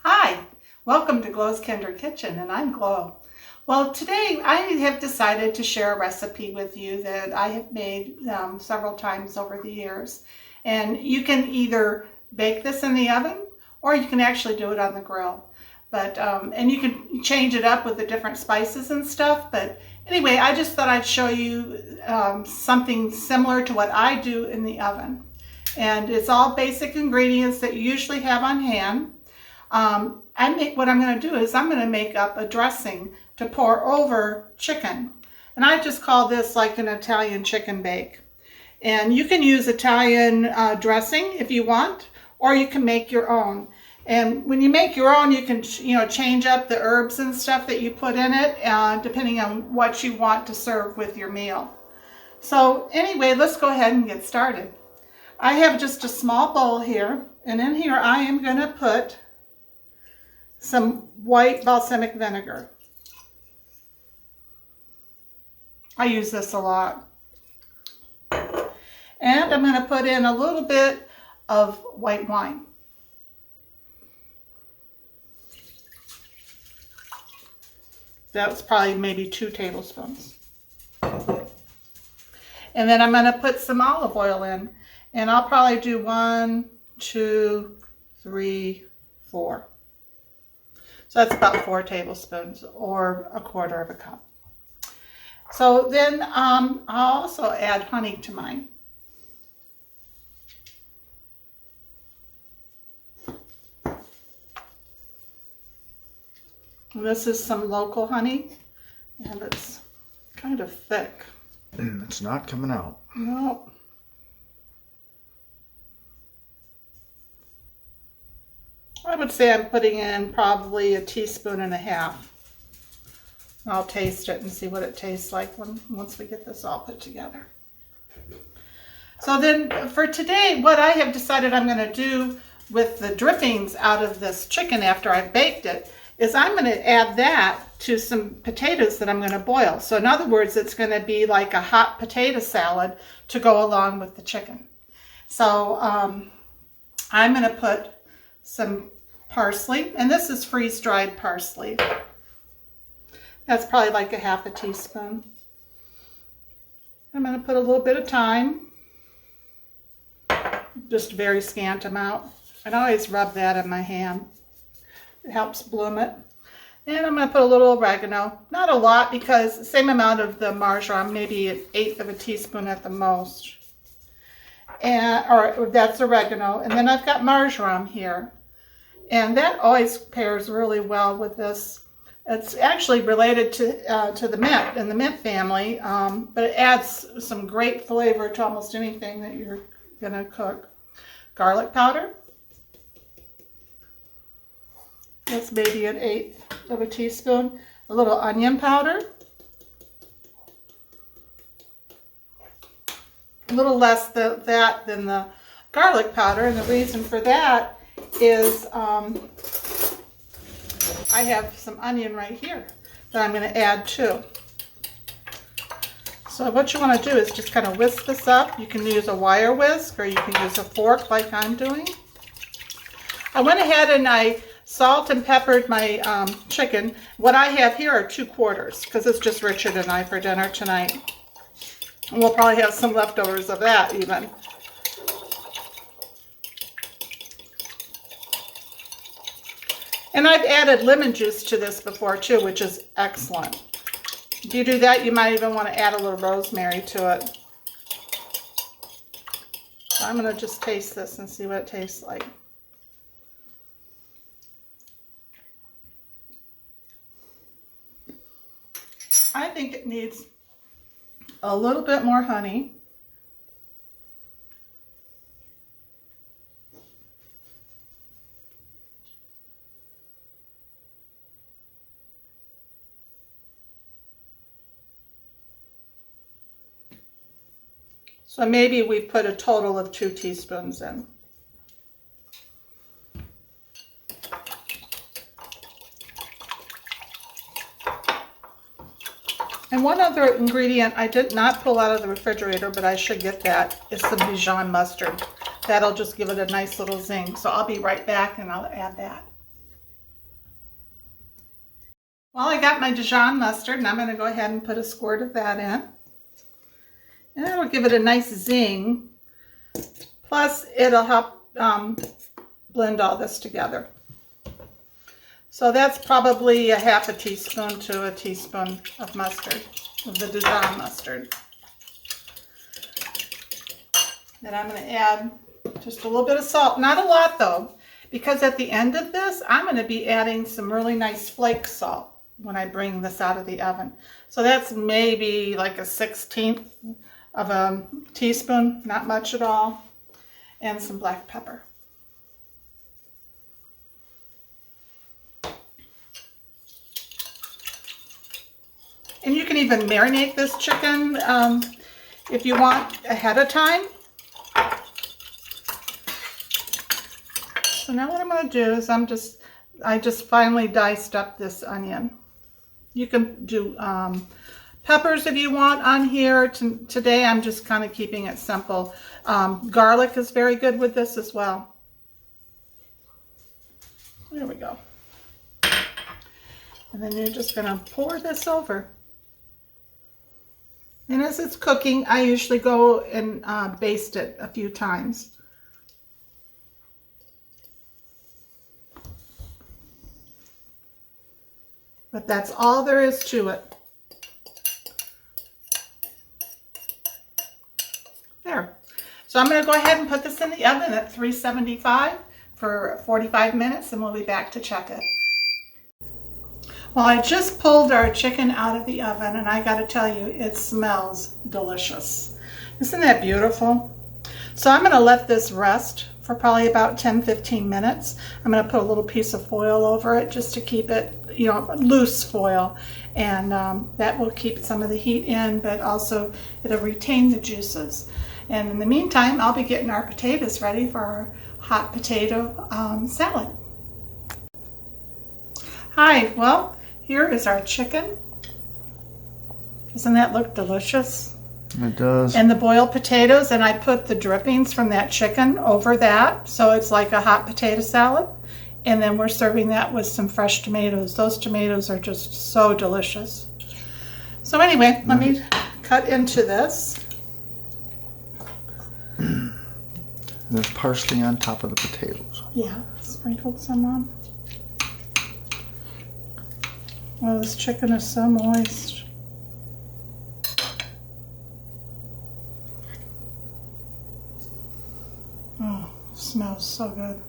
Hi, welcome to Glow's Kinder Kitchen, and I'm Glow. Well, today I have decided to share a recipe with you that I have made several times over the years. And you can either bake this in the oven or you can actually do it on the grill. And you can change it up with the different spices and stuff. But anyway, I just thought I'd show you something similar to what I do in the oven. And it's all basic ingredients that you usually have on hand. What I'm going to do is I'm going to make up a dressing to pour over chicken. And I just call this like an Italian chicken bake. And you can use Italian dressing if you want, or you can make your own. And when you make your own, you can change up the herbs and stuff that you put in it, depending on what you want to serve with your meal. So anyway, let's go ahead and get started. I have just a small bowl here, and in here I am going to put some white balsamic vinegar. I use this a lot. And I'm going to put in a little bit of white wine. That's probably maybe 2 tablespoons. And then I'm going to put some olive oil in. And I'll probably do 1, 2, 3, 4. So that's about 4 tablespoons or 1/4 of a cup. So then I'll also add honey to mine. This is some local honey, and it's kind of thick. It's not coming out. Nope. I would say I'm putting in probably 1.5 teaspoons. I'll taste it and see what it tastes like once we get this all put together. So then for today, what I have decided I'm going to do with the drippings out of this chicken after I've baked it is I'm going to add that to some potatoes that I'm going to boil. So in other words, it's going to be like a hot potato salad to go along with the chicken. So I'm going to put some parsley, and this is freeze-dried parsley. That's probably like 1/2 teaspoon. I'm going to put a little bit of thyme, just a very scant amount. I always rub that in my hand. It helps bloom it. And I'm going to put a little oregano. Not a lot, because the same amount of the marjoram, maybe 1/8 teaspoon at the most. Or that's oregano. And then I've got marjoram here. And that always pairs really well with this. It's actually related to the mint and the mint family, but it adds some great flavor to almost anything that you're going to cook. Garlic powder. That's maybe 1/8 teaspoon. A little onion powder. A little less than the garlic powder, and the reason for that is I have some onion right here that I'm going to add too. So what you want to do is just kind of whisk this up. You can use a wire whisk or you can use a fork like I'm doing. I went ahead and I salt and peppered my chicken. What I have here are 2/4 because it's just Richard and I for dinner tonight. And we'll probably have some leftovers of that even. And I've added lemon juice to this before too, which is excellent. If you do that, you might even want to add a little rosemary to it. So I'm going to just taste this and see what it tastes like. I think it needs a little bit more honey. So maybe we've put a total of 2 teaspoons in. And one other ingredient I did not pull out of the refrigerator, but I should get that, is some Dijon Mustard. That'll just give it a nice little zing. So I'll be right back and I'll add that. Well, I got my Dijon mustard, and I'm going to go ahead and put a squirt of that in. And that'll give it a nice zing. Plus, it'll help blend all this together. So that's probably a half a teaspoon to a teaspoon of mustard, of the Dijon mustard. Then I'm going to add just a little bit of salt. Not a lot though, because at the end of this, I'm going to be adding some really nice flake salt when I bring this out of the oven. So that's maybe like a 1/16 of a teaspoon, not much at all, and some black pepper. And you can even marinate this chicken if you want ahead of time. So now what I'm going to do is I just finely diced up this onion. You can do peppers if you want on here. Today I'm just kind of keeping it simple. Garlic is very good with this as well. There we go. And then you're just going to pour this over. And as it's cooking, I usually go and baste it a few times. But that's all there is to it. There. So I'm going to go ahead and put this in the oven at 375 for 45 minutes, and we'll be back to check it. Well, I just pulled our chicken out of the oven, and I got to tell you, it smells delicious. Isn't that beautiful? So I'm going to let this rest for probably about 10-15 minutes. I'm going to put a little piece of foil over it just to keep it, you know, loose foil, and that will keep some of the heat in, but also it'll retain the juices. And in the meantime, I'll be getting our potatoes ready for our hot potato salad. Hi, well, here is our chicken. Doesn't that look delicious? It does. And the boiled potatoes, and I put the drippings from that chicken over that, so it's like a hot potato salad. And then we're serving that with some fresh tomatoes. Those tomatoes are just so delicious. So anyway, let me cut into this. There's parsley on top of the potatoes. Yeah, sprinkled some on. Oh, this chicken is so moist. Oh, smells so good.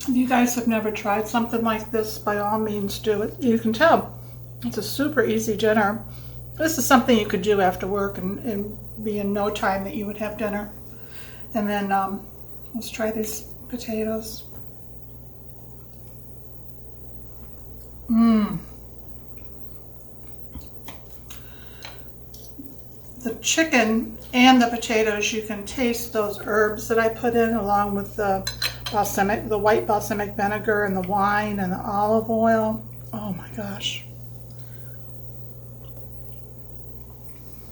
If you guys have never tried something like this, by all means do it. You can tell it's a super easy dinner. This is something you could do after work and be in no time that you would have dinner. And then let's try these potatoes. The chicken and the potatoes, you can taste those herbs that I put in along with the balsamic, the white balsamic vinegar and the wine and the olive oil. Oh my gosh.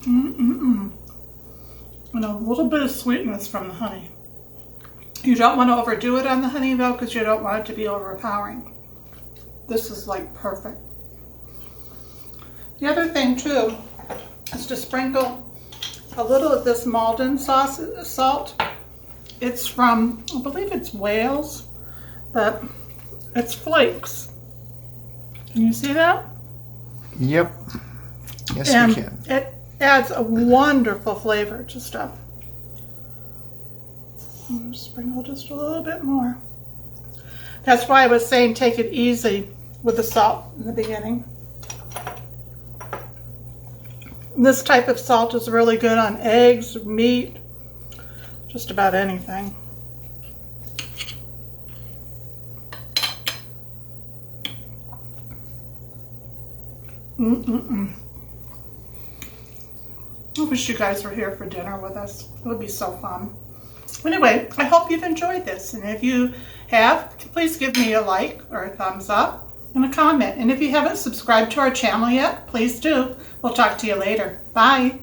And a little bit of sweetness from the honey. You don't want to overdo it on the honey though, because you don't want it to be overpowering. This is like perfect. The other thing too is to sprinkle a little of this Maldon salt. It's from, I believe it's Wales, but it's flakes. Can you see that? Yep. Yes, and we can. It adds a wonderful flavor to stuff. Sprinkle just a little bit more. That's why I was saying take it easy with the salt in the beginning. This type of salt is really good on eggs, meat, just about anything. I wish you guys were here for dinner with us. It would be so fun. Anyway, I hope you've enjoyed this. And if you have, please give me a like or a thumbs up and a comment. And if you haven't subscribed to our channel yet, please do. We'll talk to you later. Bye.